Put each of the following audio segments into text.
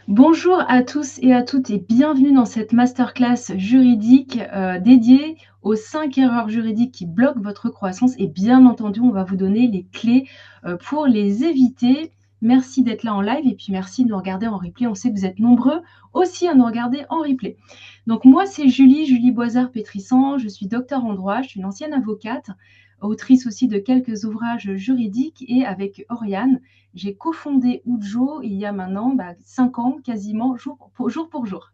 Bonjour à tous et à toutes et bienvenue dans cette masterclass juridique dédiée aux 5 erreurs juridiques qui bloquent votre croissance et bien entendu, on va vous donner les clés pour les éviter. Merci d'être là en live et puis merci de nous regarder en replay. On sait que vous êtes nombreux aussi à nous regarder en replay. Donc moi, c'est Julie Boisard-Pétrissan. Je suis docteur en droit, je suis une ancienne avocate, autrice aussi de quelques ouvrages juridiques et avec Oriane, j'ai cofondé Ujo il y a maintenant 5 ans, quasiment jour pour jour.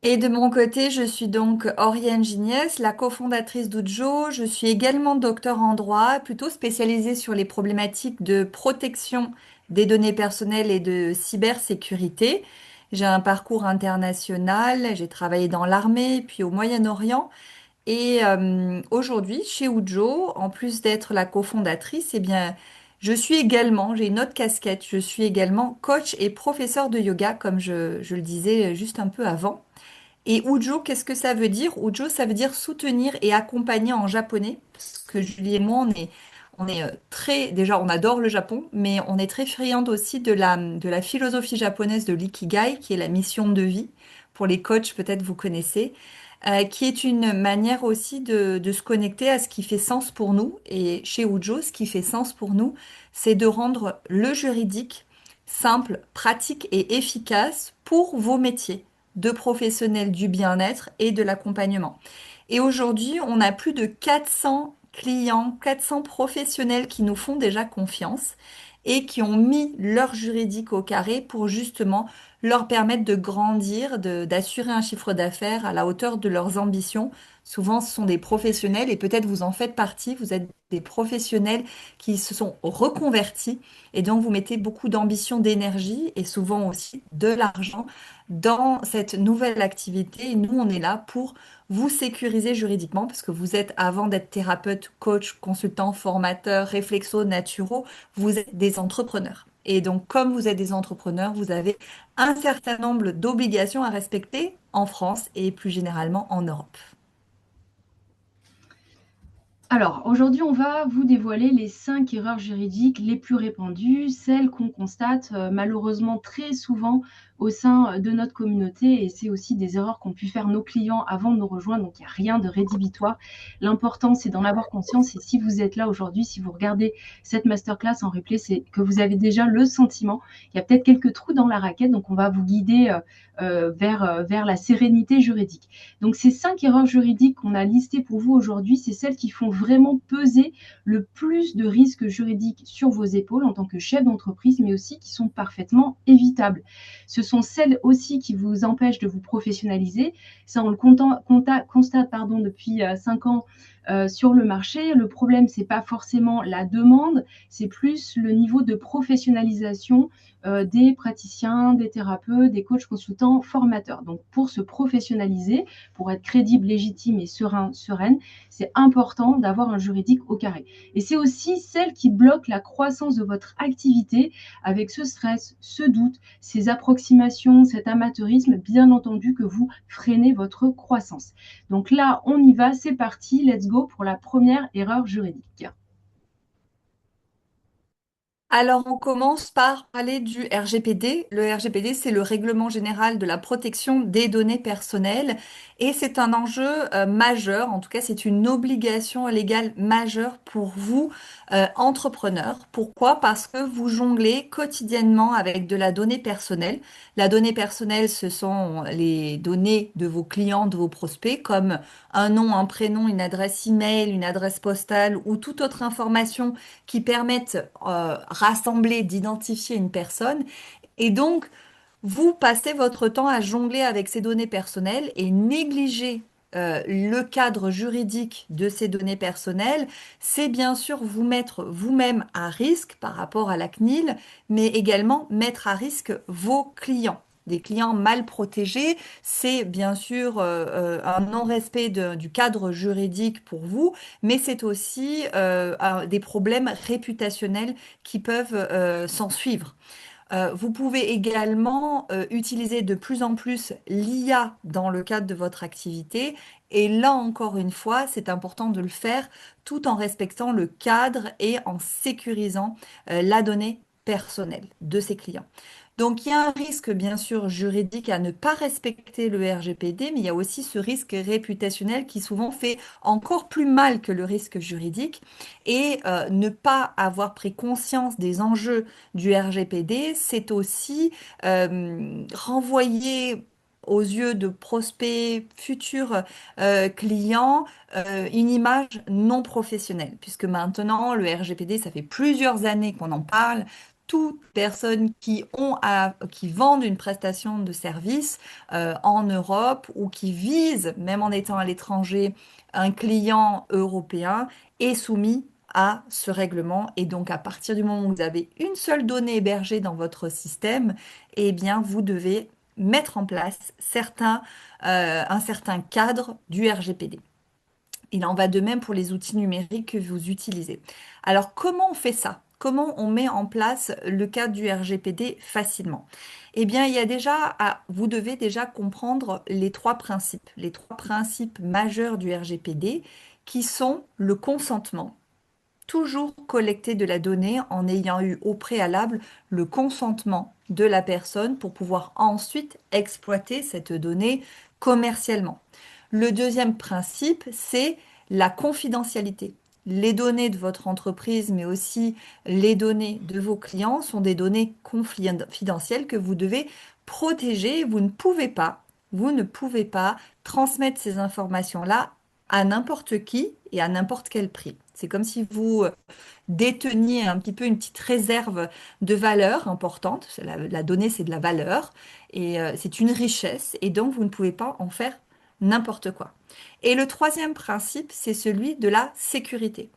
Et de mon côté, je suis donc Oriane Gignes, la cofondatrice d'Udjo. Je suis également docteur en droit, plutôt spécialisée sur les problématiques de protection des données personnelles et de cybersécurité. J'ai un parcours international, j'ai travaillé dans l'armée, puis au Moyen-Orient. Et aujourd'hui, chez Udjo, en plus d'être la cofondatrice, eh bien, j'ai une autre casquette, je suis également coach et professeur de yoga, comme je le disais juste un peu avant. Et Ujo, qu'est-ce que ça veut dire? Ujo, ça veut dire soutenir et accompagner en japonais. Parce que Julie et moi, on est très, déjà, on adore le Japon, mais on est très friande aussi de la philosophie japonaise de l'ikigai, qui est la mission de vie. Pour les coachs, peut-être vous connaissez, qui est une manière aussi de se connecter à ce qui fait sens pour nous. Et chez Ujo, ce qui fait sens pour nous, c'est de rendre le juridique simple, pratique et efficace pour vos métiers de professionnels du bien-être et de l'accompagnement. Et aujourd'hui, on a plus de 400 clients, 400 professionnels qui nous font déjà confiance et qui ont mis leur juridique au carré pour justement leur permettre de grandir, d'assurer un chiffre d'affaires à la hauteur de leurs ambitions. Souvent, ce sont des professionnels et peut-être vous en faites partie, vous êtes des professionnels qui se sont reconvertis et donc vous mettez beaucoup d'ambition, d'énergie et souvent aussi de l'argent dans cette nouvelle activité. Et nous, on est là pour vous sécuriser juridiquement parce que vous êtes, avant d'être thérapeute, coach, consultant, formateur, réflexo, naturo, vous êtes des entrepreneurs. Et donc, comme vous êtes des entrepreneurs, vous avez un certain nombre d'obligations à respecter en France et plus généralement en Europe. Alors, aujourd'hui, on va vous dévoiler les 5 erreurs juridiques les plus répandues, celles qu'on constate malheureusement très souvent au sein de notre communauté. Et c'est aussi des erreurs qu'ont pu faire nos clients avant de nous rejoindre. Donc, il n'y a rien de rédhibitoire. L'important, c'est d'en avoir conscience. Et si vous êtes là aujourd'hui, si vous regardez cette masterclass en replay, c'est que vous avez déjà le sentiment. Il y a peut-être quelques trous dans la raquette. Donc, on va vous guider vers la sérénité juridique. Donc ces 5 erreurs juridiques qu'on a listées pour vous aujourd'hui, c'est celles qui font vraiment peser le plus de risques juridiques sur vos épaules en tant que chef d'entreprise, mais aussi qui sont parfaitement évitables. Ce sont celles aussi qui vous empêchent de vous professionnaliser. Ça, on le constate depuis 5 ans sur le marché. Le problème, c'est pas forcément la demande, c'est plus le niveau de professionnalisation des praticiens, des thérapeutes, des coachs consultants, formateurs. Donc pour se professionnaliser, pour être crédible, légitime et sereine, c'est important d'avoir un juridique au carré. Et c'est aussi celle qui bloque la croissance de votre activité avec ce stress, ce doute, ces approximations, cet amateurisme, bien entendu que vous freinez votre croissance. Donc là, on y va, c'est parti, let's go pour la première erreur juridique. Alors, on commence par parler du RGPD. Le RGPD, c'est le Règlement général de la protection des données personnelles et c'est un enjeu majeur, en tout cas, c'est une obligation légale majeure pour vous, entrepreneurs. Pourquoi? Parce que vous jonglez quotidiennement avec de la donnée personnelle. La donnée personnelle, ce sont les données de vos clients, de vos prospects, comme un nom, un prénom, une adresse email, une adresse postale ou toute autre information qui permettent rassembler, d'identifier une personne. Et donc, vous passez votre temps à jongler avec ces données personnelles et négliger le cadre juridique de ces données personnelles, c'est bien sûr vous mettre vous-même à risque par rapport à la CNIL, mais également mettre à risque vos clients. Des clients mal protégés, c'est bien sûr un non-respect du cadre juridique pour vous, mais c'est aussi des problèmes réputationnels qui peuvent s'en suivre. Vous pouvez également utiliser de plus en plus l'IA dans le cadre de votre activité. Et là, encore une fois, c'est important de le faire tout en respectant le cadre et en sécurisant la donnée personnelles de ses clients. Donc, il y a un risque, bien sûr, juridique à ne pas respecter le RGPD, mais il y a aussi ce risque réputationnel qui souvent fait encore plus mal que le risque juridique. Et ne pas avoir pris conscience des enjeux du RGPD, c'est aussi renvoyer aux yeux de prospects, futurs clients, une image non professionnelle, puisque maintenant, le RGPD, ça fait plusieurs années qu'on en parle. Toutes personnes qui vendent une prestation de service en Europe ou qui visent, même en étant à l'étranger, un client européen est soumis à ce règlement. Et donc, à partir du moment où vous avez une seule donnée hébergée dans votre système, eh bien, vous devez mettre en place un certain cadre du RGPD. Il en va de même pour les outils numériques que vous utilisez. Alors, comment on fait ça? Comment on met en place le cadre du RGPD facilement? Eh bien, vous devez déjà comprendre les trois principes majeurs du RGPD, qui sont le consentement. Toujours collecter de la donnée en ayant eu au préalable le consentement de la personne pour pouvoir ensuite exploiter cette donnée commercialement. Le deuxième principe, c'est la confidentialité. Les données de votre entreprise, mais aussi les données de vos clients sont des données confidentielles que vous devez protéger. Vous ne pouvez pas transmettre ces informations-là à n'importe qui et à n'importe quel prix. C'est comme si vous déteniez un petit peu une petite réserve de valeur importante. La donnée, c'est de la valeur et c'est une richesse et donc vous ne pouvez pas en faire n'importe quoi. Et le troisième principe, c'est celui de la sécurité.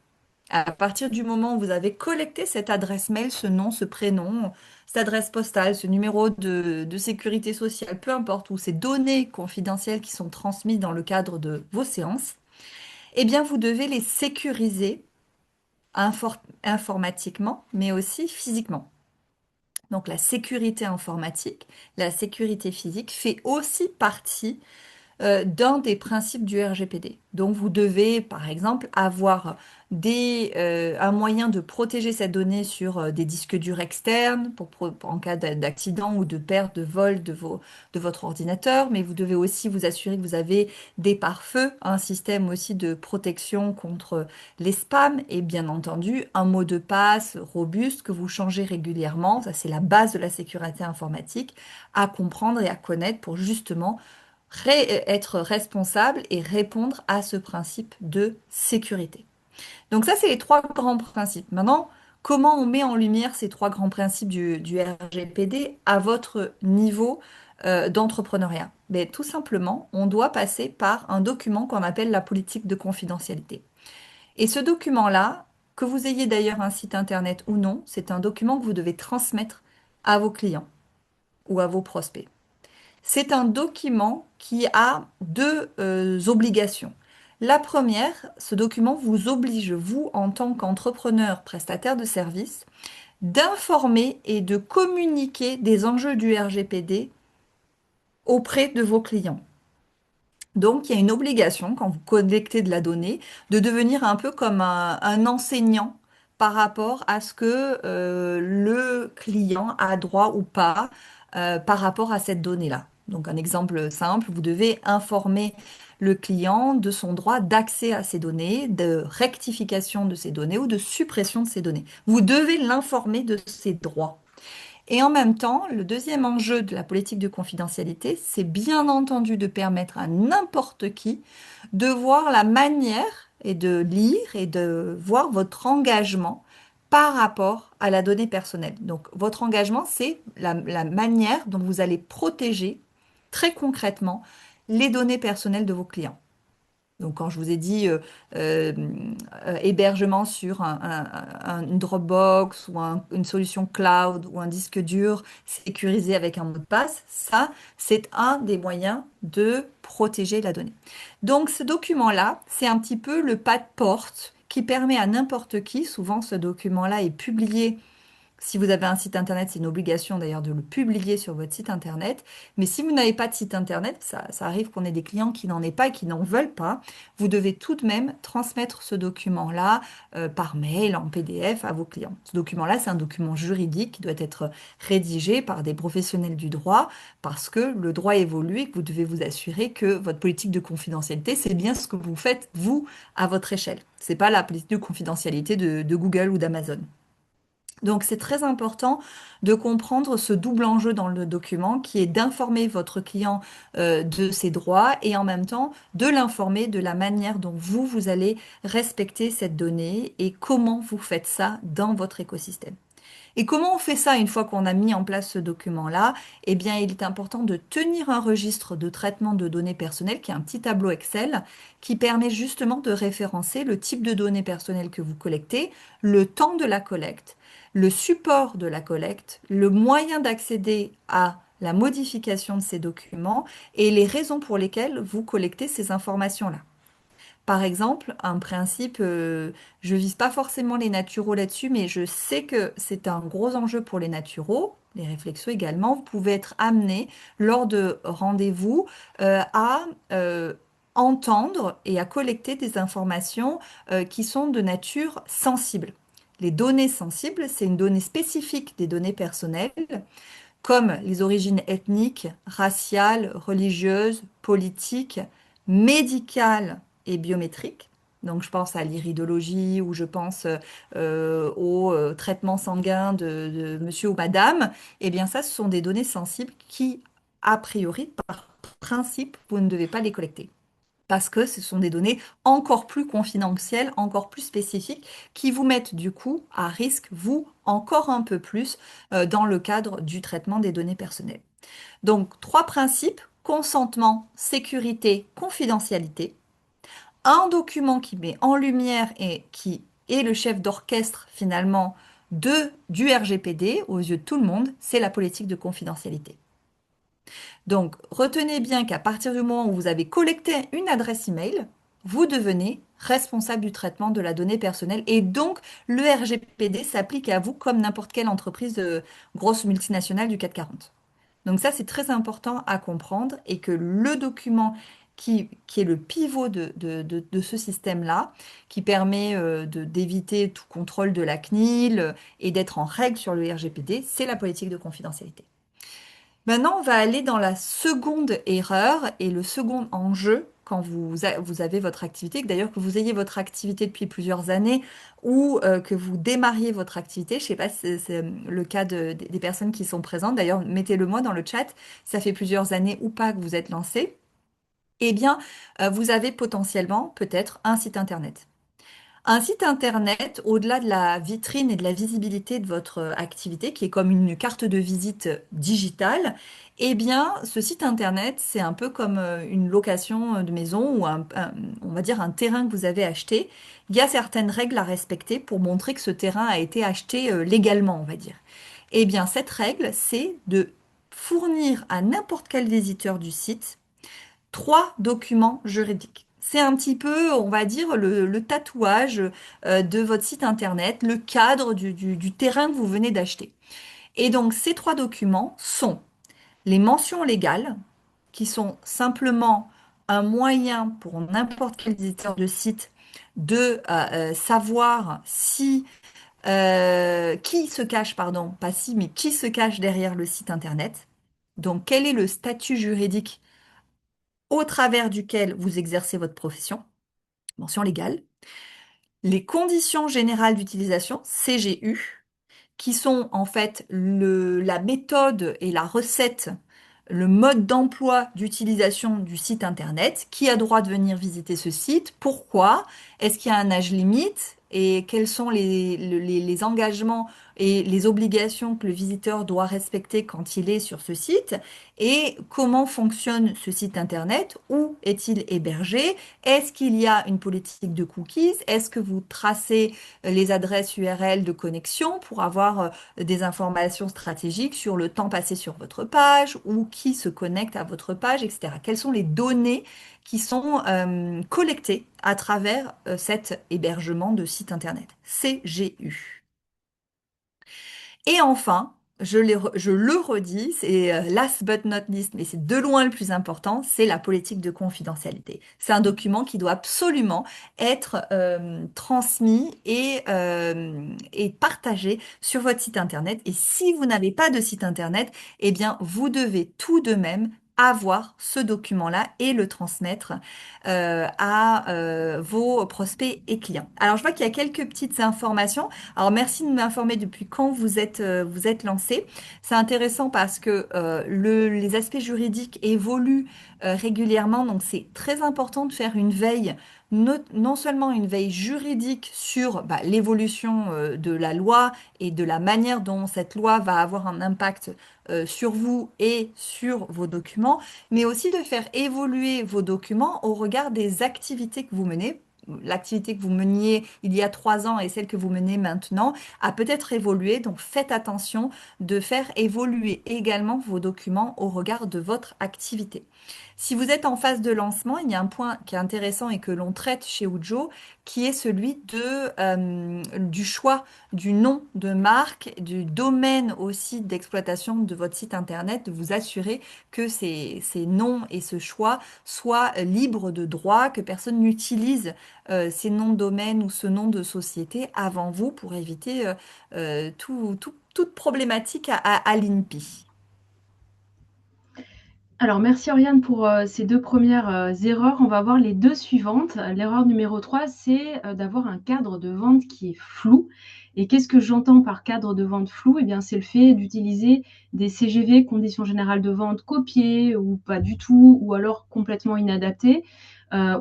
À partir du moment où vous avez collecté cette adresse mail, ce nom, ce prénom, cette adresse postale, ce numéro de sécurité sociale, peu importe, ou ces données confidentielles qui sont transmises dans le cadre de vos séances, eh bien, vous devez les sécuriser informatiquement, mais aussi physiquement. Donc, la sécurité informatique, la sécurité physique fait aussi partie d'un des principes du RGPD. Donc, vous devez, par exemple, avoir un moyen de protéger cette donnée sur des disques durs externes en cas d'accident ou de perte de vol de votre ordinateur. Mais vous devez aussi vous assurer que vous avez des pare-feux, un système aussi de protection contre les spams et bien entendu un mot de passe robuste que vous changez régulièrement. Ça, c'est la base de la sécurité informatique à comprendre et à connaître pour justement être responsable et répondre à ce principe de sécurité. Donc ça, c'est les trois grands principes. Maintenant, comment on met en lumière ces trois grands principes du RGPD à votre niveau d'entrepreneuriat? Ben, tout simplement, on doit passer par un document qu'on appelle la politique de confidentialité. Et ce document-là, que vous ayez d'ailleurs un site internet ou non, c'est un document que vous devez transmettre à vos clients ou à vos prospects. C'est un document qui a deux obligations. La première, ce document vous oblige, vous, en tant qu'entrepreneur prestataire de services, d'informer et de communiquer des enjeux du RGPD auprès de vos clients. Donc, il y a une obligation, quand vous collectez de la donnée, de devenir un peu comme un enseignant par rapport à ce que le client a droit ou pas par rapport à cette donnée-là. Donc, un exemple simple, vous devez informer le client de son droit d'accès à ces données, de rectification de ces données ou de suppression de ces données. Vous devez l'informer de ses droits. Et en même temps, le deuxième enjeu de la politique de confidentialité, c'est bien entendu de permettre à n'importe qui de voir la manière et de lire et de voir votre engagement par rapport à la donnée personnelle. Donc, votre engagement, c'est la manière dont vous allez protéger très concrètement les données personnelles de vos clients. Donc, quand je vous ai dit euh, hébergement sur une Dropbox ou une solution cloud ou un disque dur sécurisé avec un mot de passe, ça, c'est un des moyens de protéger la donnée. Donc, ce document-là, c'est un petit peu le pas de porte qui permet à n'importe qui, souvent ce document-là est publié Si vous avez un site internet, c'est une obligation d'ailleurs de le publier sur votre site internet. Mais si vous n'avez pas de site internet, ça arrive qu'on ait des clients qui n'en aient pas et qui n'en veulent pas, vous devez tout de même transmettre ce document-là par mail, en PDF à vos clients. Ce document-là, c'est un document juridique qui doit être rédigé par des professionnels du droit parce que le droit évolue et que vous devez vous assurer que votre politique de confidentialité, c'est bien ce que vous faites, vous, à votre échelle. C'est pas la politique de confidentialité de Google ou d'Amazon. Donc, c'est très important de comprendre ce double enjeu dans le document qui est d'informer votre client de ses droits et en même temps de l'informer de la manière dont vous allez respecter cette donnée et comment vous faites ça dans votre écosystème. Et comment on fait ça une fois qu'on a mis en place ce document-là? Eh bien, il est important de tenir un registre de traitement de données personnelles, qui est un petit tableau Excel, qui permet justement de référencer le type de données personnelles que vous collectez, le temps de la collecte, le support de la collecte, le moyen d'accéder à la modification de ces documents et les raisons pour lesquelles vous collectez ces informations-là. Par exemple, un principe, je vise pas forcément les naturaux là-dessus, mais je sais que c'est un gros enjeu pour les naturaux, les réflexos également. Vous pouvez être amené lors de rendez-vous à entendre et à collecter des informations qui sont de nature sensible. Les données sensibles, c'est une donnée spécifique des données personnelles, comme les origines ethniques, raciales, religieuses, politiques, médicales et biométriques. Donc, je pense à l'iridologie ou je pense au traitement sanguin de monsieur ou madame. Eh bien, ça, ce sont des données sensibles qui, a priori, par principe, vous ne devez pas les collecter parce que ce sont des données encore plus confidentielles, encore plus spécifiques, qui vous mettent du coup à risque, vous, encore un peu plus, dans le cadre du traitement des données personnelles. Donc, trois principes, consentement, sécurité, confidentialité. Un document qui met en lumière et qui est le chef d'orchestre finalement du RGPD aux yeux de tout le monde, c'est la politique de confidentialité. Donc, retenez bien qu'à partir du moment où vous avez collecté une adresse email, vous devenez responsable du traitement de la donnée personnelle et donc le RGPD s'applique à vous comme n'importe quelle entreprise grosse multinationale du CAC 40. Donc ça, c'est très important à comprendre et que le document qui est le pivot de ce système-là, qui permet d'éviter tout contrôle de la CNIL et d'être en règle sur le RGPD, c'est la politique de confidentialité. Maintenant, on va aller dans la seconde erreur et le second enjeu quand vous avez votre activité, que d'ailleurs que vous ayez votre activité depuis plusieurs années ou que vous démarriez votre activité. Je ne sais pas si c'est le cas des personnes qui sont présentes. D'ailleurs, mettez-le moi dans le chat. Ça fait plusieurs années ou pas que vous êtes lancé. Eh bien, vous avez potentiellement peut-être un site internet. Un site internet, au-delà de la vitrine et de la visibilité de votre activité, qui est comme une carte de visite digitale, eh bien, ce site internet, c'est un peu comme une location de maison ou on va dire un terrain que vous avez acheté. Il y a certaines règles à respecter pour montrer que ce terrain a été acheté légalement, on va dire. Eh bien, cette règle, c'est de fournir à n'importe quel visiteur du site trois documents juridiques. C'est un petit peu, on va dire, le tatouage de votre site internet, le cadre du terrain que vous venez d'acheter. Et donc, ces trois documents sont les mentions légales, qui sont simplement un moyen pour n'importe quel visiteur de site de savoir si qui se cache, pardon, pas si, mais qui se cache derrière le site internet. Donc, quel est le statut juridique au travers duquel vous exercez votre profession, mention légale, les conditions générales d'utilisation, CGU, qui sont en fait la méthode et la recette, le mode d'emploi d'utilisation du site Internet, qui a droit de venir visiter ce site, pourquoi, est-ce qu'il y a un âge limite et quels sont les engagements et les obligations que le visiteur doit respecter quand il est sur ce site et comment fonctionne ce site Internet, où est-il hébergé, est-ce qu'il y a une politique de cookies, est-ce que vous tracez les adresses URL de connexion pour avoir des informations stratégiques sur le temps passé sur votre page ou qui se connecte à votre page, etc. Quelles sont les données qui sont collectées à travers cet hébergement de site Internet? CGU. Et enfin, je le redis, c'est last but not least, mais c'est de loin le plus important, c'est la politique de confidentialité. C'est un document qui doit absolument être transmis et partagé sur votre site Internet. Et si vous n'avez pas de site Internet, eh bien, vous devez tout de même avoir ce document-là et le transmettre à vos prospects et clients. Alors, je vois qu'il y a quelques petites informations. Alors, merci de m'informer depuis quand vous êtes lancé. C'est intéressant parce que les aspects juridiques évoluent régulièrement, donc c'est très important de faire une veille, non seulement une veille juridique sur l'évolution de la loi et de la manière dont cette loi va avoir un impact sur vous et sur vos documents, mais aussi de faire évoluer vos documents au regard des activités que vous menez. L'activité que vous meniez il y a 3 ans et celle que vous menez maintenant a peut-être évolué, donc faites attention de faire évoluer également vos documents au regard de votre activité. Si vous êtes en phase de lancement, il y a un point qui est intéressant et que l'on traite chez Ujo, qui est celui du choix du nom de marque, du domaine aussi d'exploitation de votre site internet, de vous assurer que ces noms et ce choix soient libres de droit, que personne n'utilise ces noms de domaine ou ce nom de société avant vous pour éviter toute problématique à l'INPI. Alors, merci Oriane pour ces deux premières erreurs. On va voir les deux suivantes. L'erreur numéro 3, c'est d'avoir un cadre de vente qui est flou. Et qu'est-ce que j'entends par cadre de vente flou? Eh bien, c'est le fait d'utiliser des CGV, conditions générales de vente, copiées ou pas du tout, ou alors complètement inadaptées,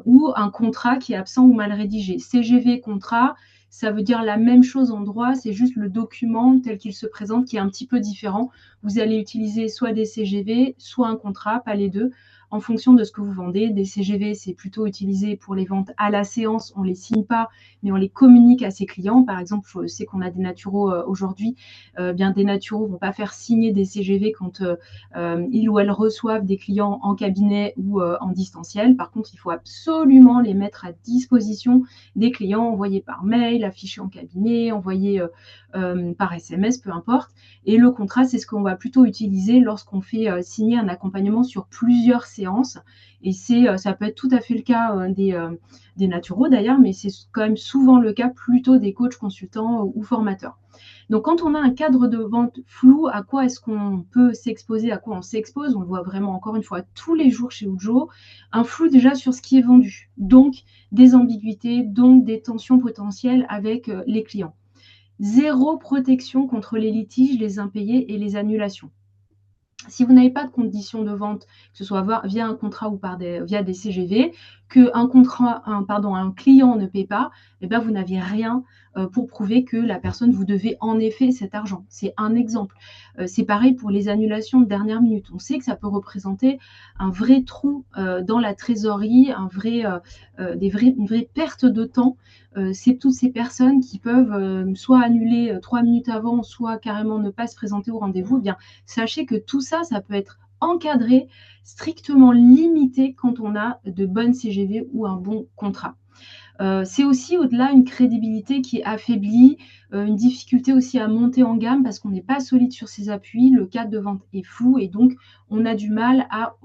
ou un contrat qui est absent ou mal rédigé. CGV, contrat, ça veut dire la même chose en droit, c'est juste le document tel qu'il se présente qui est un petit peu différent. Vous allez utiliser soit des CGV, soit un contrat, pas les deux, en fonction de ce que vous vendez. Des CGV, c'est plutôt utilisé pour les ventes à la séance, on ne les signe pas, mais on les communique à ses clients. Par exemple, je sais qu'on a des naturaux aujourd'hui, bien des naturaux ne vont pas faire signer des CGV quand ils ou elles reçoivent des clients en cabinet ou en distanciel. Par contre, il faut absolument les mettre à disposition des clients, envoyés par mail, affichés en cabinet, envoyés par SMS, peu importe. Et le contrat, c'est ce qu'on va plutôt utiliser lorsqu'on fait signer un accompagnement sur plusieurs séances. Et ça peut être tout à fait le cas des naturaux d'ailleurs, mais c'est quand même souvent le cas plutôt des coachs, consultants ou formateurs. Donc, quand on a un cadre de vente flou, à quoi est-ce qu'on peut s'exposer, à quoi on s'expose? On le voit vraiment encore une fois tous les jours chez Ujo. Un flou déjà sur ce qui est vendu, donc des ambiguïtés, donc des tensions potentielles avec les clients. Zéro protection contre les litiges, les impayés et les annulations. Si vous n'avez pas de conditions de vente, que ce soit via un contrat ou via des CGV, un client ne paie pas, eh bien, vous n'avez rien pour prouver que la personne vous devait en effet cet argent. C'est un exemple. C'est pareil pour les annulations de dernière minute. On sait que ça peut représenter un vrai trou dans la trésorerie, une vraie perte de temps. C'est toutes ces personnes qui peuvent soit annuler 3 minutes avant, soit carrément ne pas se présenter au rendez-vous. Eh bien, sachez que tout ça, ça peut être encadré, strictement limité quand on a de bonnes CGV ou un bon contrat. C'est aussi au-delà une crédibilité qui est affaiblie, une difficulté aussi à monter en gamme parce qu'on n'est pas solide sur ses appuis, le cadre de vente est flou et donc on a du mal à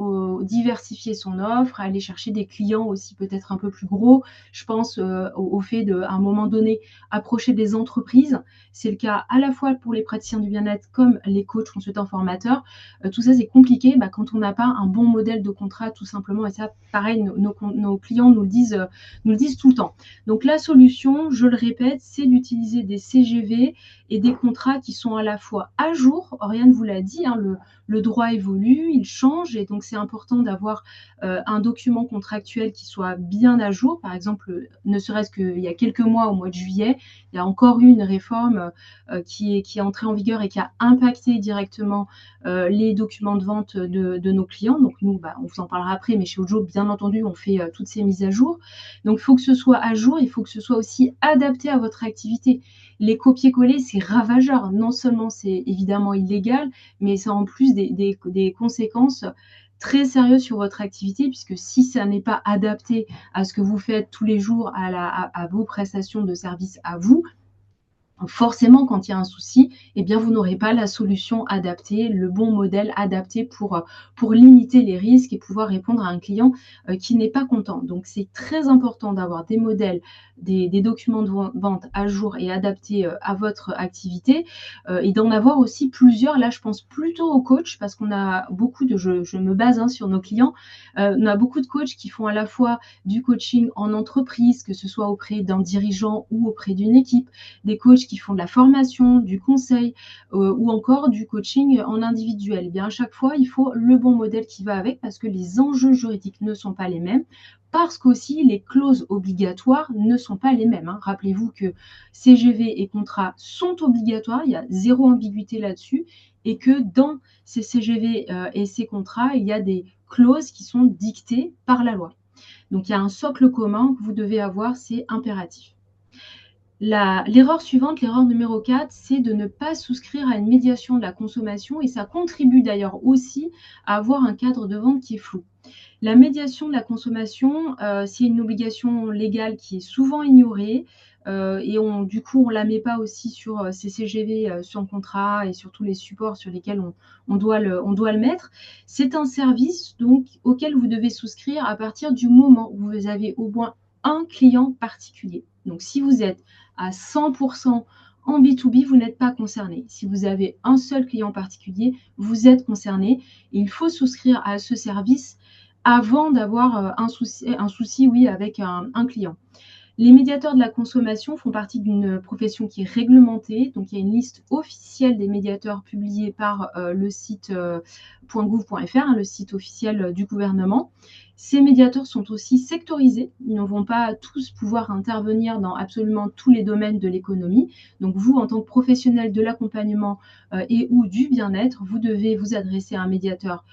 diversifier son offre, à aller chercher des clients aussi peut-être un peu plus gros. Je pense au fait de, à un moment donné, approcher des entreprises. C'est le cas à la fois pour les praticiens du bien-être comme les coachs, consultants, formateurs. Tout ça, c'est compliqué quand on n'a pas un bon modèle de contrat, tout simplement. Et ça, pareil, nos clients nous le disent tout le temps. Donc la solution, je le répète, c'est d'utiliser des CGV et des contrats qui sont à la fois à jour. Oriane vous l'a dit, hein, le droit évolue, il change et donc c'est important d'avoir un document contractuel qui soit bien à jour. Par exemple, ne serait-ce qu'il y a quelques mois, au mois de juillet, il y a encore eu une réforme qui est entrée en vigueur et qui a impacté directement les documents de vente de nos clients. Donc nous, on vous en parlera après, mais chez Ujo, bien entendu, on fait toutes ces mises à jour. Donc il faut que ce soit à jour, il faut que ce soit aussi adapté à votre activité. Les copier-coller, c'est ravageur. Non seulement c'est évidemment illégal, mais ça a en plus des conséquences très sérieuses sur votre activité, puisque si ça n'est pas adapté à ce que vous faites tous les jours, à vos prestations de services à vous, Forcément, quand il y a un souci, eh bien, vous n'aurez pas la solution adaptée, le bon modèle adapté pour limiter les risques et pouvoir répondre à un client, qui n'est pas content. Donc c'est très important d'avoir des modèles, des documents de vente à jour et adaptés, à votre activité, et d'en avoir aussi plusieurs. Là, je pense plutôt aux coachs parce qu'on a beaucoup de je me base, hein, sur nos clients, on a beaucoup de coachs qui font à la fois du coaching en entreprise, que ce soit auprès d'un dirigeant ou auprès d'une équipe, des coachs qui font de la formation, du conseil ou encore du coaching en individuel. Eh bien, à chaque fois, il faut le bon modèle qui va avec parce que les enjeux juridiques ne sont pas les mêmes, parce qu'aussi les clauses obligatoires ne sont pas les mêmes, hein. Rappelez-vous que CGV et contrat sont obligatoires, il y a zéro ambiguïté là-dessus, et que dans ces CGV et ces contrats, il y a des clauses qui sont dictées par la loi. Donc il y a un socle commun que vous devez avoir, c'est impératif. L'erreur suivante, l'erreur numéro 4, c'est de ne pas souscrire à une médiation de la consommation et ça contribue d'ailleurs aussi à avoir un cadre de vente qui est flou. La médiation de la consommation, c'est une obligation légale qui est souvent ignorée, et du coup, on ne la met pas aussi sur ces CGV, sur le contrat et sur tous les supports sur lesquels on doit le mettre. C'est un service donc auquel vous devez souscrire à partir du moment où vous avez au moins un client particulier. Donc si vous êtes à 100% en B2B, vous n'êtes pas concerné. Si vous avez un seul client particulier, vous êtes concerné. Il faut souscrire à ce service avant d'avoir un souci, oui, avec un client. Les médiateurs de la consommation font partie d'une profession qui est réglementée. Donc, il y a une liste officielle des médiateurs publiée par le site .gouv.fr, hein, le site officiel du gouvernement. Ces médiateurs sont aussi sectorisés. Ils ne vont pas tous pouvoir intervenir dans absolument tous les domaines de l'économie. Donc, vous, en tant que professionnel de l'accompagnement et ou du bien-être, vous devez vous adresser à un médiateur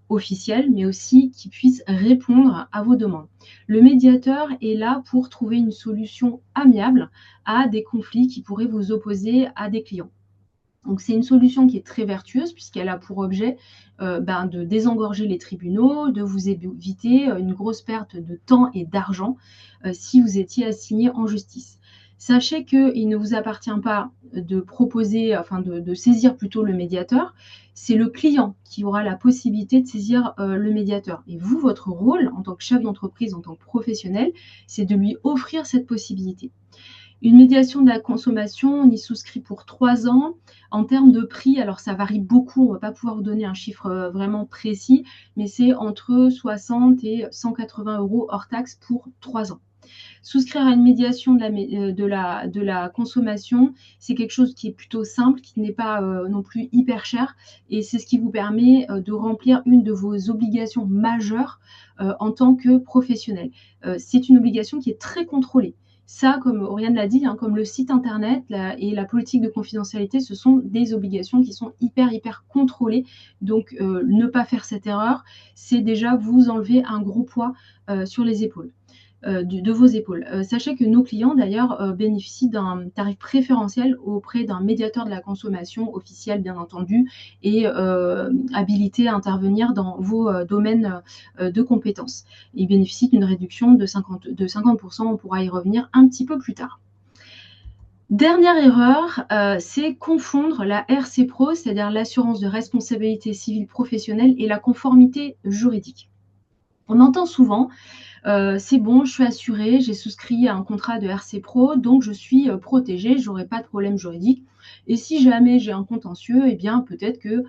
officiel, mais aussi qui puisse répondre à vos demandes. Le médiateur est là pour trouver une solution amiable à des conflits qui pourraient vous opposer à des clients. Donc c'est une solution qui est très vertueuse puisqu'elle a pour objet de désengorger les tribunaux, de vous éviter une grosse perte de temps et d'argent si vous étiez assigné en justice. Sachez qu'il ne vous appartient pas de proposer, enfin de saisir plutôt le médiateur. C'est le client qui aura la possibilité de saisir le médiateur. Et vous, votre rôle en tant que chef d'entreprise, en tant que professionnel, c'est de lui offrir cette possibilité. Une médiation de la consommation, on y souscrit pour 3 ans. En termes de prix, alors ça varie beaucoup, on ne va pas pouvoir vous donner un chiffre vraiment précis, mais c'est entre 60 et 180 € hors taxe pour 3 ans. Souscrire à une médiation de la consommation, c'est quelque chose qui est plutôt simple, qui n'est pas non plus hyper cher, et c'est ce qui vous permet de remplir une de vos obligations majeures en tant que professionnel. C'est une obligation qui est très contrôlée. Ça, comme Oriane l'a dit, hein, comme le site internet et la politique de confidentialité, ce sont des obligations qui sont hyper contrôlées. Donc, ne pas faire cette erreur, c'est déjà vous enlever un gros poids sur les épaules. De vos épaules. Sachez que nos clients, d'ailleurs, bénéficient d'un tarif préférentiel auprès d'un médiateur de la consommation officiel, bien entendu, et habilité à intervenir dans vos domaines de compétences. Ils bénéficient d'une réduction de 50%, on pourra y revenir un petit peu plus tard. Dernière erreur, c'est confondre la RC Pro, c'est-à-dire l'assurance de responsabilité civile professionnelle, et la conformité juridique. On entend souvent c'est bon, je suis assurée, j'ai souscrit à un contrat de RC Pro, donc je suis protégée, j'aurai pas de problème juridique. Et si jamais j'ai un contentieux, eh bien peut-être que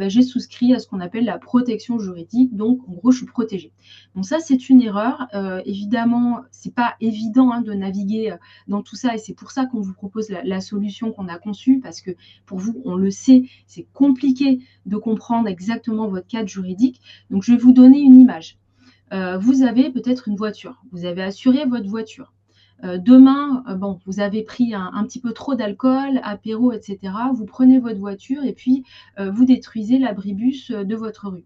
j'ai souscrit à ce qu'on appelle la protection juridique, donc en gros je suis protégée. Donc ça c'est une erreur. Évidemment, c'est pas évident de naviguer dans tout ça et c'est pour ça qu'on vous propose la solution qu'on a conçue, parce que pour vous, on le sait, c'est compliqué de comprendre exactement votre cadre juridique. Donc je vais vous donner une image. Vous avez peut-être une voiture, vous avez assuré votre voiture. Demain, vous avez pris un petit peu trop d'alcool, apéro, etc. Vous prenez votre voiture et puis vous détruisez l'abribus de votre rue.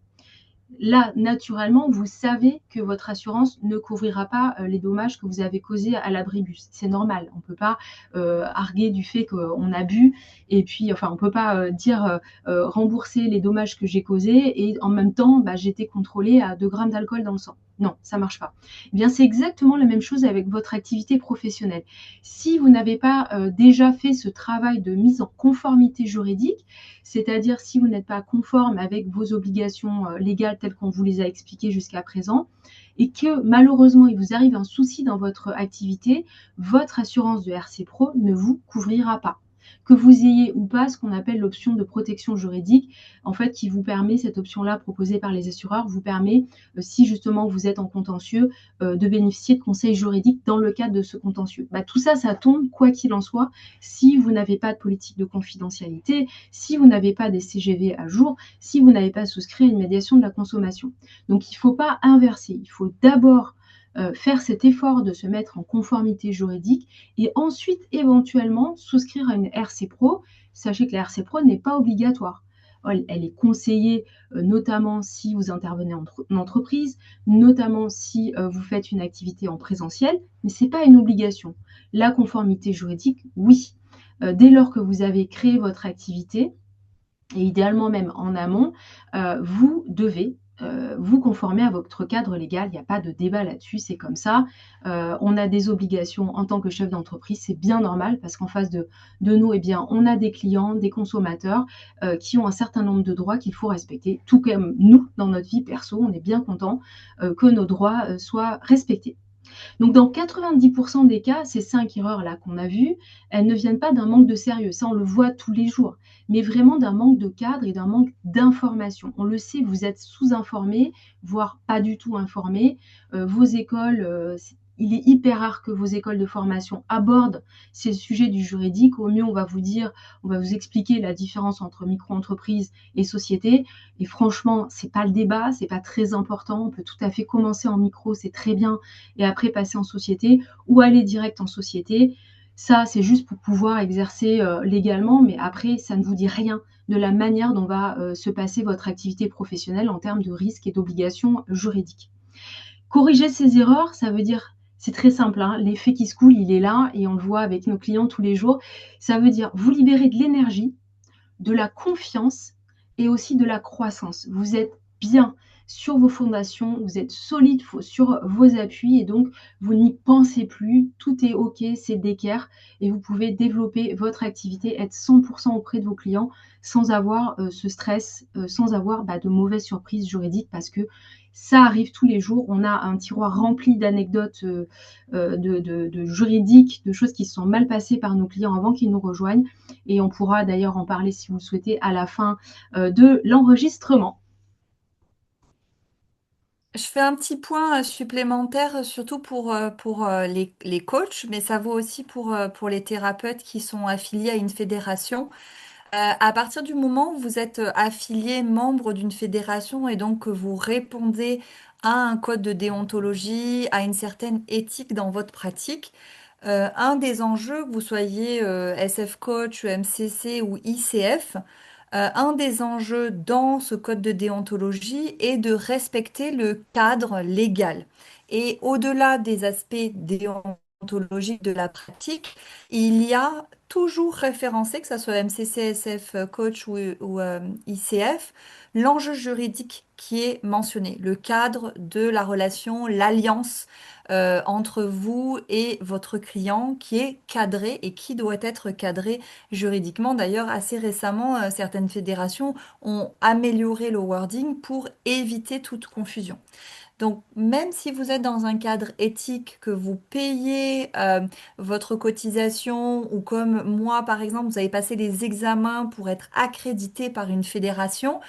Là, naturellement, vous savez que votre assurance ne couvrira pas les dommages que vous avez causés à l'abribus. C'est normal. On ne peut pas arguer du fait qu'on a bu et puis, on ne peut pas dire rembourser les dommages que j'ai causés et en même temps, j'ai été contrôlé à 2 grammes d'alcool dans le sang. Non, ça marche pas. Eh bien, c'est exactement la même chose avec votre activité professionnelle. Si vous n'avez pas déjà fait ce travail de mise en conformité juridique, c'est-à-dire si vous n'êtes pas conforme avec vos obligations légales telles qu'on vous les a expliquées jusqu'à présent, et que malheureusement il vous arrive un souci dans votre activité, votre assurance de RC Pro ne vous couvrira pas. Que vous ayez ou pas ce qu'on appelle l'option de protection juridique, en fait, qui vous permet, cette option-là proposée par les assureurs, vous permet si justement vous êtes en contentieux, de bénéficier de conseils juridiques dans le cadre de ce contentieux. Bah, tout ça, ça tombe, quoi qu'il en soit, si vous n'avez pas de politique de confidentialité, si vous n'avez pas des CGV à jour, si vous n'avez pas souscrit à une médiation de la consommation. Donc il ne faut pas inverser, il faut d'abord faire cet effort de se mettre en conformité juridique et ensuite éventuellement souscrire à une RC Pro. Sachez que la RC Pro n'est pas obligatoire. Elle est conseillée notamment si vous intervenez en entreprise, notamment si vous faites une activité en présentiel, mais ce n'est pas une obligation. La conformité juridique, oui. Dès lors que vous avez créé votre activité, et idéalement même en amont, vous devez vous conformer à votre cadre légal. Il n'y a pas de débat là-dessus, c'est comme ça. On a des obligations en tant que chef d'entreprise, c'est bien normal parce qu'en face de nous, eh bien, on a des clients, des consommateurs qui ont un certain nombre de droits qu'il faut respecter. Tout comme nous, dans notre vie perso, on est bien content que nos droits soient respectés. Donc dans 90% des cas, ces 5 erreurs-là qu'on a vues, elles ne viennent pas d'un manque de sérieux, ça on le voit tous les jours, mais vraiment d'un manque de cadre et d'un manque d'information. On le sait, vous êtes sous-informés, voire pas du tout informés. Vos écoles, il est hyper rare que vos écoles de formation abordent ces sujets du juridique. Au mieux, on va vous dire, on va vous expliquer la différence entre micro-entreprise et société. Et franchement, c'est pas le débat, c'est pas très important. On peut tout à fait commencer en micro, c'est très bien, et après passer en société ou aller direct en société. Ça, c'est juste pour pouvoir exercer légalement, mais après, ça ne vous dit rien de la manière dont va se passer votre activité professionnelle en termes de risques et d'obligations juridiques. Corriger ces erreurs, ça veut dire, c'est très simple, hein, l'effet qui se coule, il est là et on le voit avec nos clients tous les jours. Ça veut dire vous libérer de l'énergie, de la confiance et aussi de la croissance. Vous êtes bien sur vos fondations, vous êtes solide sur vos appuis et donc vous n'y pensez plus, tout est OK, c'est d'équerre et vous pouvez développer votre activité, être 100% auprès de vos clients sans avoir ce stress, sans avoir de mauvaises surprises juridiques parce que ça arrive tous les jours. On a un tiroir rempli d'anecdotes de juridiques, de choses qui se sont mal passées par nos clients avant qu'ils nous rejoignent. Et on pourra d'ailleurs en parler si vous le souhaitez à la fin de l'enregistrement. Je fais un petit point supplémentaire, surtout pour les coachs, mais ça vaut aussi pour les thérapeutes qui sont affiliés à une fédération. À partir du moment où vous êtes affilié, membre d'une fédération et donc que vous répondez à un code de déontologie, à une certaine éthique dans votre pratique, un des enjeux, que vous soyez SF coach, EMCC ou ICF, un des enjeux dans ce code de déontologie est de respecter le cadre légal. Et au-delà des aspects déontologiques de la pratique, il y a toujours référencé, que ce soit MCC, SF, coach ou ICF, l'enjeu juridique qui est mentionné, le cadre de la relation, l'alliance entre vous et votre client qui est cadré et qui doit être cadré juridiquement. D'ailleurs, assez récemment, certaines fédérations ont amélioré le wording pour éviter toute confusion. Donc, même si vous êtes dans un cadre éthique, que vous payez votre cotisation ou comme moi, par exemple, vous avez passé les examens pour être accrédité par une fédération,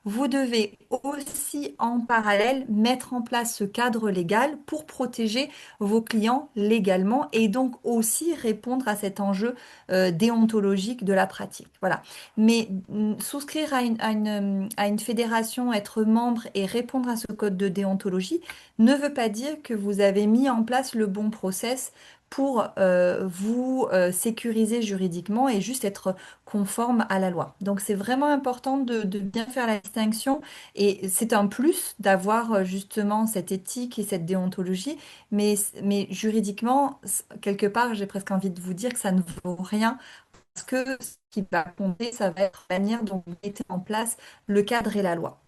vous devez aussi en parallèle mettre en place ce cadre légal pour protéger vos clients légalement et donc aussi répondre à cet enjeu déontologique de la pratique. Voilà. Mais souscrire à une fédération, être membre et répondre à ce code de déontologie ne veut pas dire que vous avez mis en place le bon process pour vous sécuriser juridiquement et juste être conforme à la loi. Donc c'est vraiment important de bien faire la distinction et c'est un plus d'avoir justement cette éthique et cette déontologie, mais juridiquement, quelque part, j'ai presque envie de vous dire que ça ne vaut rien parce que ce qui va compter, ça va être la manière dont vous mettez en place le cadre et la loi.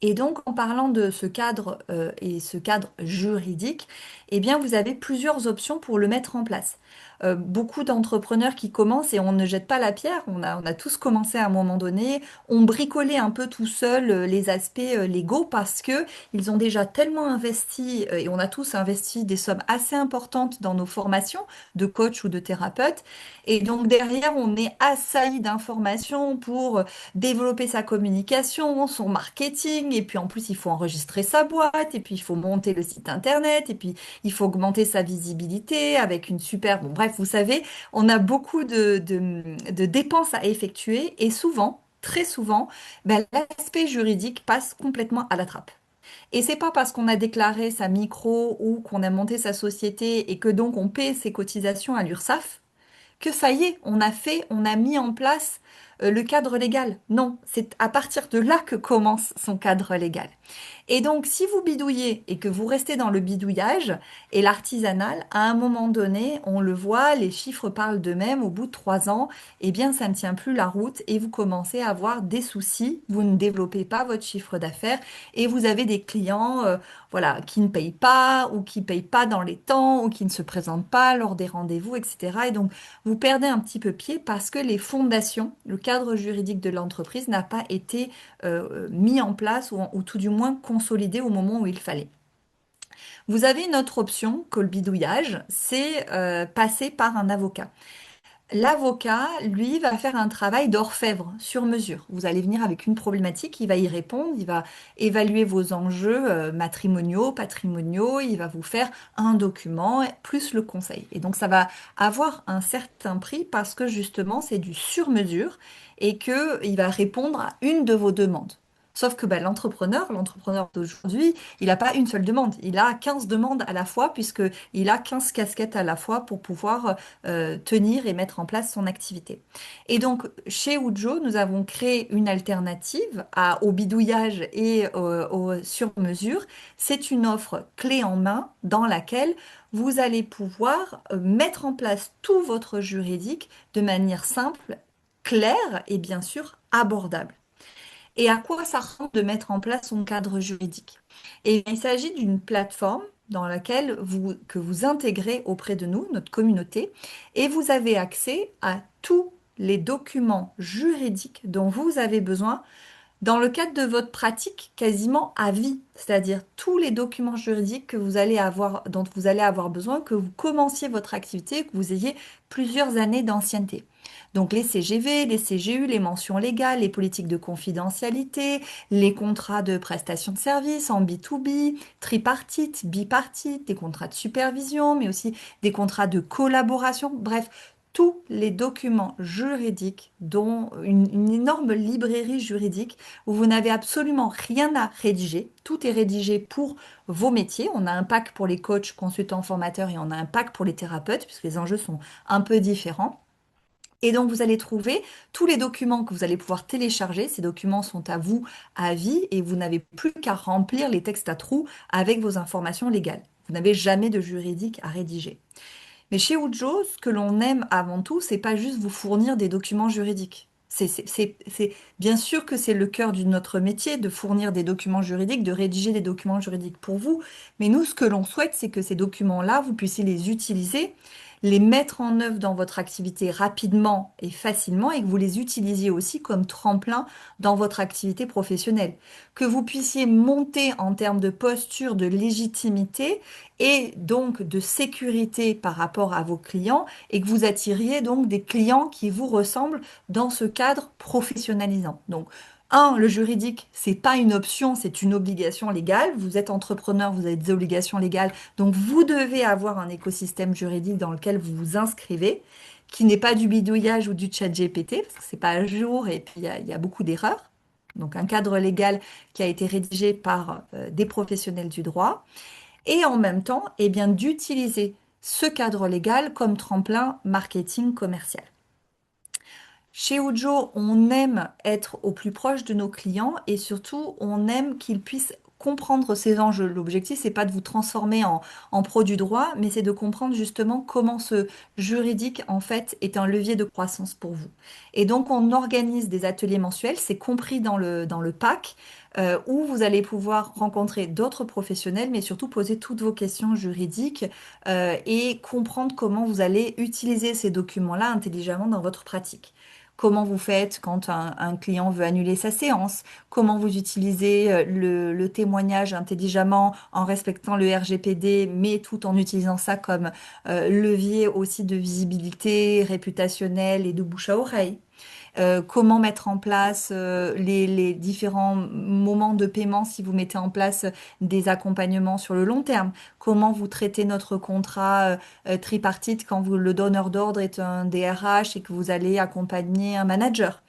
Et donc, en parlant de ce cadre et ce cadre juridique, eh bien, vous avez plusieurs options pour le mettre en place. Beaucoup d'entrepreneurs qui commencent, et on ne jette pas la pierre, on a tous commencé à un moment donné, ont bricolé un peu tout seul les aspects légaux parce que ils ont déjà tellement investi, et on a tous investi des sommes assez importantes dans nos formations de coach ou de thérapeute. Et donc, derrière, on est assailli d'informations pour développer sa communication, son marketing, et puis en plus il faut enregistrer sa boîte, et puis il faut monter le site internet, et puis il faut augmenter sa visibilité avec une super... Bon, bref, vous savez, on a beaucoup de dépenses à effectuer, et souvent, très souvent, ben, l'aspect juridique passe complètement à la trappe. Et c'est pas parce qu'on a déclaré sa micro ou qu'on a monté sa société et que donc on paie ses cotisations à l'URSSAF que ça y est, on a fait, on a mis en place le cadre légal. Non, c'est à partir de là que commence son cadre légal. Et donc, si vous bidouillez et que vous restez dans le bidouillage et l'artisanal, à un moment donné, on le voit, les chiffres parlent d'eux-mêmes, au bout de 3 ans, eh bien, ça ne tient plus la route et vous commencez à avoir des soucis, vous ne développez pas votre chiffre d'affaires et vous avez des clients, voilà, qui ne payent pas ou qui payent pas dans les temps ou qui ne se présentent pas lors des rendez-vous, etc. Et donc, vous perdez un petit peu pied parce que les fondations, le cadre juridique de l'entreprise n'a pas été mis en place ou tout du moins consolidé au moment où il fallait. Vous avez une autre option que le bidouillage, c'est passer par un avocat. L'avocat, lui, va faire un travail d'orfèvre sur mesure. Vous allez venir avec une problématique, il va y répondre, il va évaluer vos enjeux matrimoniaux, patrimoniaux, il va vous faire un document plus le conseil. Et donc ça va avoir un certain prix parce que justement c'est du sur mesure et que il va répondre à une de vos demandes. Sauf que bah, l'entrepreneur d'aujourd'hui, il n'a pas une seule demande, il a 15 demandes à la fois puisqu'il a 15 casquettes à la fois pour pouvoir tenir et mettre en place son activité. Et donc, chez Ujo, nous avons créé une alternative au bidouillage et au sur-mesure. C'est une offre clé en main dans laquelle vous allez pouvoir mettre en place tout votre juridique de manière simple, claire et bien sûr abordable. Et à quoi ça ressemble de mettre en place son cadre juridique? Et il s'agit d'une plateforme dans laquelle que vous intégrez auprès de nous, notre communauté, et vous avez accès à tous les documents juridiques dont vous avez besoin dans le cadre de votre pratique quasiment à vie, c'est-à-dire tous les documents juridiques que vous allez avoir, dont vous allez avoir besoin, que vous commenciez votre activité, que vous ayez plusieurs années d'ancienneté. Donc les CGV, les CGU, les mentions légales, les politiques de confidentialité, les contrats de prestation de services en B2B, tripartite, bipartite, des contrats de supervision, mais aussi des contrats de collaboration, bref, tous les documents juridiques, dont une énorme librairie juridique où vous n'avez absolument rien à rédiger. Tout est rédigé pour vos métiers. On a un pack pour les coachs, consultants, formateurs et on a un pack pour les thérapeutes puisque les enjeux sont un peu différents. Et donc, vous allez trouver tous les documents que vous allez pouvoir télécharger. Ces documents sont à vous à vie et vous n'avez plus qu'à remplir les textes à trous avec vos informations légales. Vous n'avez jamais de juridique à rédiger. Mais chez Ujo, ce que l'on aime avant tout, c'est pas juste vous fournir des documents juridiques. Bien sûr que c'est le cœur de notre métier de fournir des documents juridiques, de rédiger des documents juridiques pour vous. Mais nous, ce que l'on souhaite, c'est que ces documents-là, vous puissiez les utiliser, les mettre en œuvre dans votre activité rapidement et facilement et que vous les utilisiez aussi comme tremplin dans votre activité professionnelle. Que vous puissiez monter en termes de posture, de légitimité et donc de sécurité par rapport à vos clients et que vous attiriez donc des clients qui vous ressemblent dans ce cadre professionnalisant. Donc, le juridique, c'est pas une option, c'est une obligation légale. Vous êtes entrepreneur, vous avez des obligations légales, donc vous devez avoir un écosystème juridique dans lequel vous vous inscrivez, qui n'est pas du bidouillage ou du chat GPT, parce que c'est pas à jour et puis il y a beaucoup d'erreurs. Donc un cadre légal qui a été rédigé par des professionnels du droit et en même temps, eh bien, d'utiliser ce cadre légal comme tremplin marketing commercial. Chez Ujo, on aime être au plus proche de nos clients et surtout, on aime qu'ils puissent comprendre ces enjeux. L'objectif, c'est pas de vous transformer en pro du droit, mais c'est de comprendre justement comment ce juridique, en fait, est un levier de croissance pour vous. Et donc, on organise des ateliers mensuels, c'est compris dans le pack, où vous allez pouvoir rencontrer d'autres professionnels, mais surtout poser toutes vos questions juridiques, et comprendre comment vous allez utiliser ces documents-là intelligemment dans votre pratique. Comment vous faites quand un client veut annuler sa séance? Comment vous utilisez le témoignage intelligemment en respectant le RGPD, mais tout en utilisant ça comme levier aussi de visibilité réputationnelle et de bouche à oreille. Comment mettre en place les différents moments de paiement si vous mettez en place des accompagnements sur le long terme. Comment vous traitez notre contrat tripartite quand le donneur d'ordre est un DRH et que vous allez accompagner un manager.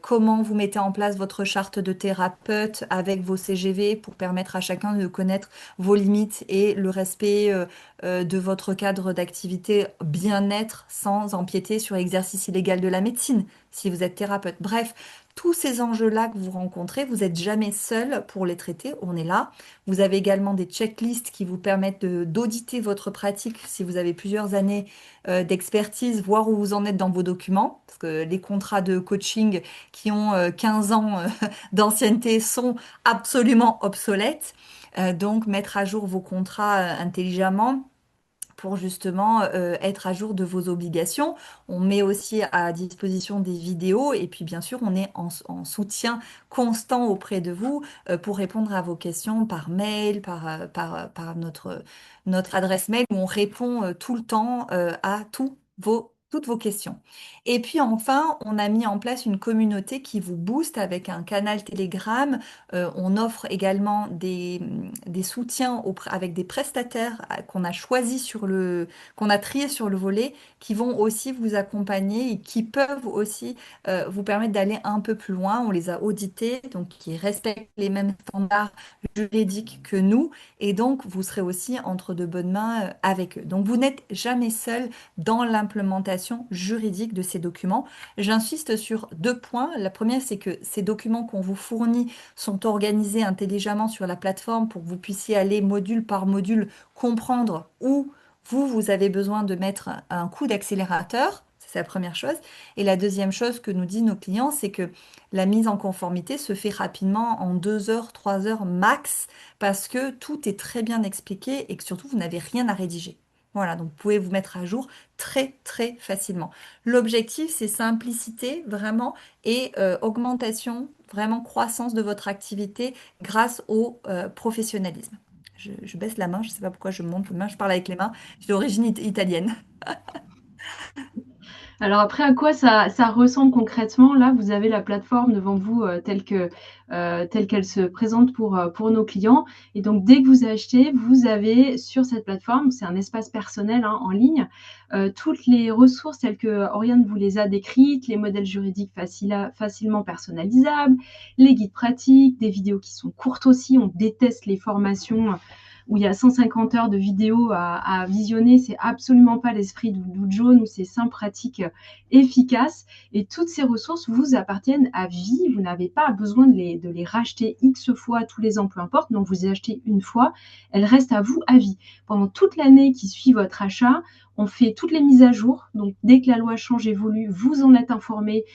Comment vous mettez en place votre charte de thérapeute avec vos CGV pour permettre à chacun de connaître vos limites et le respect de votre cadre d'activité bien-être sans empiéter sur l'exercice illégal de la médecine si vous êtes thérapeute. Bref, tous ces enjeux-là que vous rencontrez, vous n'êtes jamais seul pour les traiter, on est là. Vous avez également des checklists qui vous permettent d'auditer votre pratique si vous avez plusieurs années d'expertise, voir où vous en êtes dans vos documents, parce que les contrats de coaching qui ont 15 ans d'ancienneté sont absolument obsolètes. Donc, mettre à jour vos contrats intelligemment pour justement être à jour de vos obligations. On met aussi à disposition des vidéos et puis bien sûr, on est en soutien constant auprès de vous pour répondre à vos questions par mail, par notre adresse mail où on répond tout le temps à toutes vos questions. Et puis enfin, on a mis en place une communauté qui vous booste avec un canal Telegram. On offre également des soutiens avec des prestataires qu'on a choisis qu'on a triés sur le volet, qui vont aussi vous accompagner et qui peuvent aussi vous permettre d'aller un peu plus loin. On les a audités, donc qui respectent les mêmes standards juridiques que nous, et donc vous serez aussi entre de bonnes mains avec eux. Donc vous n'êtes jamais seul dans l'implémentation juridique de ces documents. J'insiste sur deux points. La première, c'est que ces documents qu'on vous fournit sont organisés intelligemment sur la plateforme pour que vous puissiez aller module par module comprendre où vous avez besoin de mettre un coup d'accélérateur. C'est la première chose. Et la deuxième chose que nous disent nos clients, c'est que la mise en conformité se fait rapidement en 2 heures, 3 heures max, parce que tout est très bien expliqué et que surtout, vous n'avez rien à rédiger. Voilà, donc vous pouvez vous mettre à jour très très facilement. L'objectif, c'est simplicité vraiment et augmentation, vraiment croissance de votre activité grâce au professionnalisme. Je baisse la main, je ne sais pas pourquoi je monte la main, je parle avec les mains, j'ai d'origine italienne. Alors après, à quoi ça ressemble concrètement? Là, vous avez la plateforme devant vous telle qu'elle se présente pour nos clients. Et donc, dès que vous achetez, vous avez sur cette plateforme, c'est un espace personnel hein, en ligne, toutes les ressources telles que Oriane vous les a décrites, les modèles juridiques facilement personnalisables, les guides pratiques, des vidéos qui sont courtes aussi. On déteste les formations où il y a 150 heures de vidéos à visionner. C'est absolument pas l'esprit d'Ujo. Nous, c'est simple, pratique, efficace. Et toutes ces ressources vous appartiennent à vie. Vous n'avez pas besoin de les racheter X fois tous les ans, peu importe. Donc, vous les achetez une fois. Elles restent à vous à vie. Pendant toute l'année qui suit votre achat, on fait toutes les mises à jour. Donc, dès que la loi change, évolue, vous en êtes informé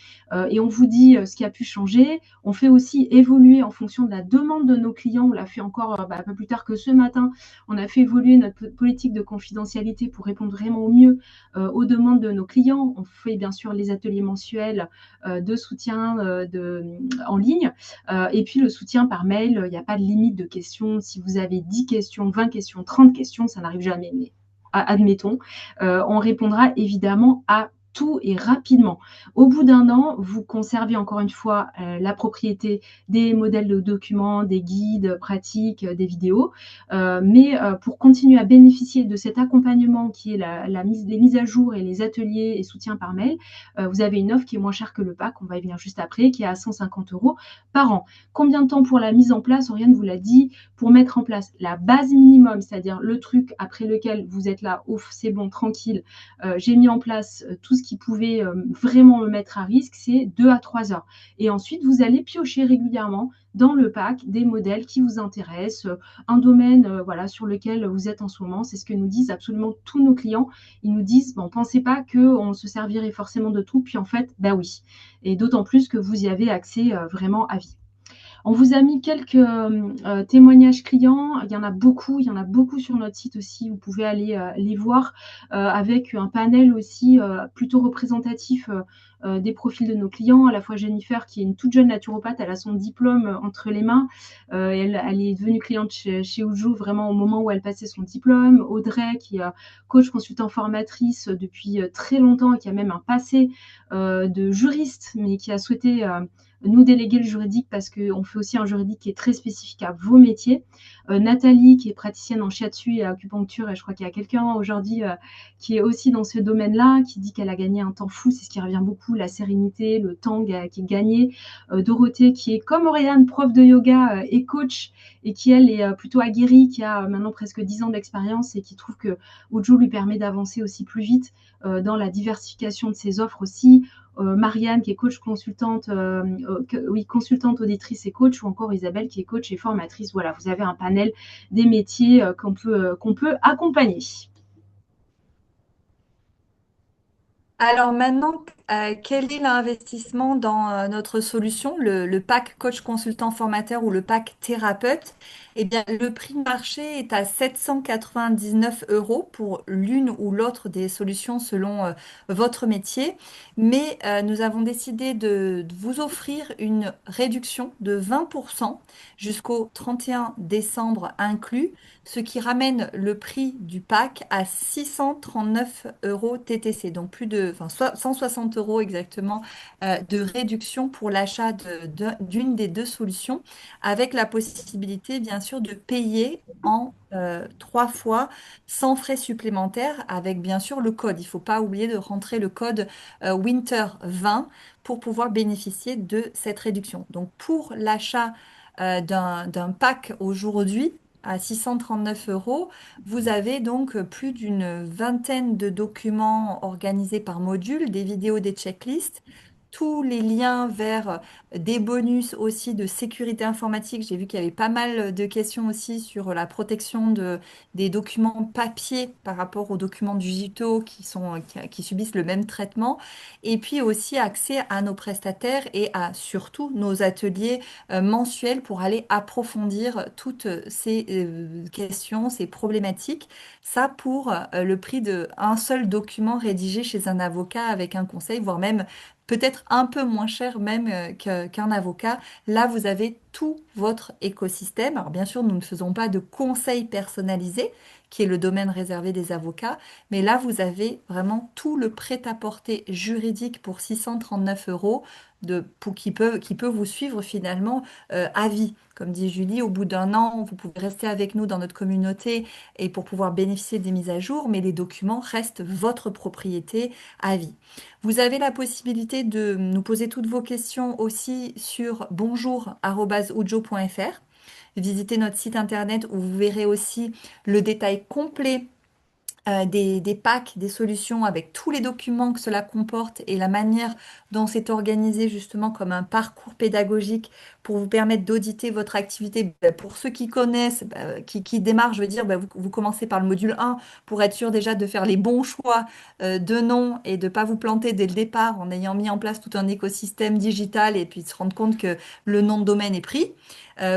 et on vous dit ce qui a pu changer. On fait aussi évoluer en fonction de la demande de nos clients. On l'a fait encore un peu plus tard que ce matin. On a fait évoluer notre politique de confidentialité pour répondre vraiment au mieux aux demandes de nos clients. On fait bien sûr les ateliers mensuels de soutien en ligne et puis le soutien par mail. Il n'y a pas de limite de questions. Si vous avez 10 questions, 20 questions, 30 questions, ça n'arrive jamais, mais admettons, on répondra évidemment à tout et rapidement. Au bout d'un an, vous conservez encore une fois la propriété des modèles de documents, des guides pratiques, des vidéos, mais pour continuer à bénéficier de cet accompagnement qui est les mises à jour et les ateliers et soutien par mail, vous avez une offre qui est moins chère que le pack, on va y venir juste après, qui est à 150 € par an. Combien de temps pour la mise en place? Oriane vous l'a dit, pour mettre en place la base minimum, c'est-à-dire le truc après lequel vous êtes là, ouf, c'est bon, tranquille, j'ai mis en place tout ce qui pouvait vraiment me mettre à risque, c'est 2 à 3 heures. Et ensuite, vous allez piocher régulièrement dans le pack des modèles qui vous intéressent, un domaine voilà, sur lequel vous êtes en ce moment. C'est ce que nous disent absolument tous nos clients. Ils nous disent, bon, pensez pas qu'on se servirait forcément de tout, puis en fait, bah oui. Et d'autant plus que vous y avez accès vraiment à vie. On vous a mis quelques témoignages clients. Il y en a beaucoup sur notre site aussi. Vous pouvez aller les voir avec un panel aussi plutôt représentatif des profils de nos clients. À la fois Jennifer, qui est une toute jeune naturopathe, elle a son diplôme entre les mains. Elle est devenue cliente chez Ujo vraiment au moment où elle passait son diplôme. Audrey, qui est coach consultant formatrice depuis très longtemps et qui a même un passé de juriste, mais qui a souhaité nous déléguer le juridique parce qu'on fait aussi un juridique qui est très spécifique à vos métiers. Nathalie, qui est praticienne en shiatsu et acupuncture, et je crois qu'il y a quelqu'un aujourd'hui qui est aussi dans ce domaine-là, qui dit qu'elle a gagné un temps fou, c'est ce qui revient beaucoup, la sérénité, le temps qui est gagné. Dorothée, qui est comme Oriane, prof de yoga et coach, et qui, elle, est plutôt aguerrie, qui a maintenant presque 10 ans d'expérience et qui trouve que Ujo lui permet d'avancer aussi plus vite dans la diversification de ses offres aussi. Marianne, qui est coach consultante, oui, consultante auditrice et coach, ou encore Isabelle, qui est coach et formatrice. Voilà, vous avez un panel des métiers qu'on peut accompagner. Alors maintenant, quel est l'investissement dans notre solution, le pack coach consultant formateur ou le pack thérapeute? Eh bien, le prix de marché est à 799 euros pour l'une ou l'autre des solutions selon votre métier. Mais nous avons décidé de vous offrir une réduction de 20% jusqu'au 31 décembre inclus, ce qui ramène le prix du pack à 639 euros TTC, donc plus de, enfin, 160 euros exactement de réduction pour l'achat d'une des deux solutions, avec la possibilité bien sûr de payer en 3 fois sans frais supplémentaires, avec bien sûr le code. Il ne faut pas oublier de rentrer le code Winter20 pour pouvoir bénéficier de cette réduction. Donc pour l'achat d'un pack aujourd'hui, à 639 euros, vous avez donc plus d'une vingtaine de documents organisés par module, des vidéos, des checklists, tous les liens vers des bonus aussi de sécurité informatique. J'ai vu qu'il y avait pas mal de questions aussi sur la protection des documents papier par rapport aux documents digitaux qui subissent le même traitement. Et puis aussi accès à nos prestataires et à surtout nos ateliers mensuels pour aller approfondir toutes ces questions, ces problématiques. Ça pour le prix de un seul document rédigé chez un avocat avec un conseil, voire même peut-être un peu moins cher même qu'un avocat. Là, vous avez tout votre écosystème. Alors bien sûr, nous ne faisons pas de conseils personnalisés, qui est le domaine réservé des avocats, mais là, vous avez vraiment tout le prêt-à-porter juridique pour 639 euros qui peut vous suivre finalement à vie. Comme dit Julie, au bout d'un an, vous pouvez rester avec nous dans notre communauté et pour pouvoir bénéficier des mises à jour, mais les documents restent votre propriété à vie. Vous avez la possibilité de nous poser toutes vos questions aussi sur bonjour@ujo.fr. Visitez notre site internet où vous verrez aussi le détail complet des packs, des solutions avec tous les documents que cela comporte et la manière dont c'est organisé justement comme un parcours pédagogique pour vous permettre d'auditer votre activité. Ben, pour ceux qui connaissent, qui démarrent, je veux dire, ben, vous commencez par le module 1 pour être sûr déjà de faire les bons choix de nom et de ne pas vous planter dès le départ en ayant mis en place tout un écosystème digital et puis de se rendre compte que le nom de domaine est pris.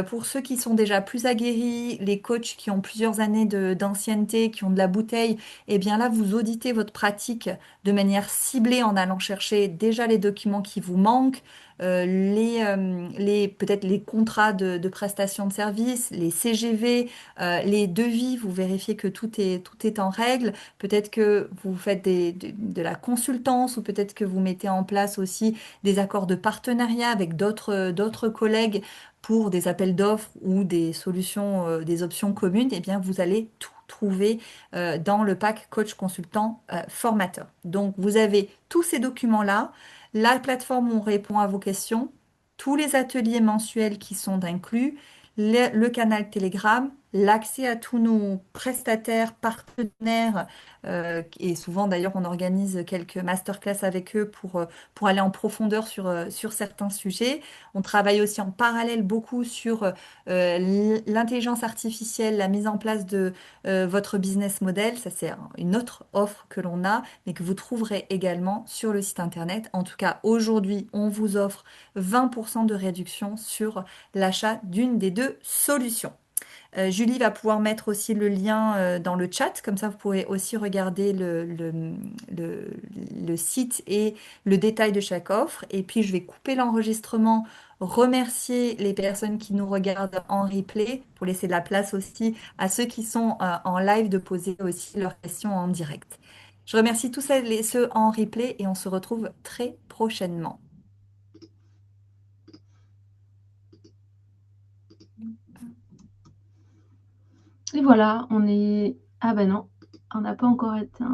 Pour ceux qui sont déjà plus aguerris, les coachs qui ont plusieurs années d'ancienneté, qui ont de la bouteille, eh bien là, vous auditez votre pratique de manière ciblée en allant chercher déjà les documents qui vous manquent, peut-être les contrats de prestation de services, les CGV, les devis, vous vérifiez que tout est en règle. Peut-être que vous faites de la consultance ou peut-être que vous mettez en place aussi des accords de partenariat avec d'autres collègues pour des appels d'offres ou des solutions, des options communes. Eh bien, vous allez tout trouver dans le pack coach consultant formateur. Donc, vous avez tous ces documents-là, la plateforme où on répond à vos questions, tous les ateliers mensuels qui sont inclus, le canal Telegram, l'accès à tous nos prestataires, partenaires, et souvent d'ailleurs on organise quelques masterclass avec eux pour aller en profondeur sur certains sujets. On travaille aussi en parallèle beaucoup sur l'intelligence artificielle, la mise en place de votre business model. Ça, c'est une autre offre que l'on a, mais que vous trouverez également sur le site internet. En tout cas, aujourd'hui, on vous offre 20% de réduction sur l'achat d'une des deux solutions. Julie va pouvoir mettre aussi le lien dans le chat, comme ça vous pourrez aussi regarder le, le site et le détail de chaque offre. Et puis je vais couper l'enregistrement, remercier les personnes qui nous regardent en replay pour laisser de la place aussi à ceux qui sont en live de poser aussi leurs questions en direct. Je remercie tous celles et ceux en replay et on se retrouve très prochainement. Et voilà, on est... Ah ben non, on n'a pas encore éteint.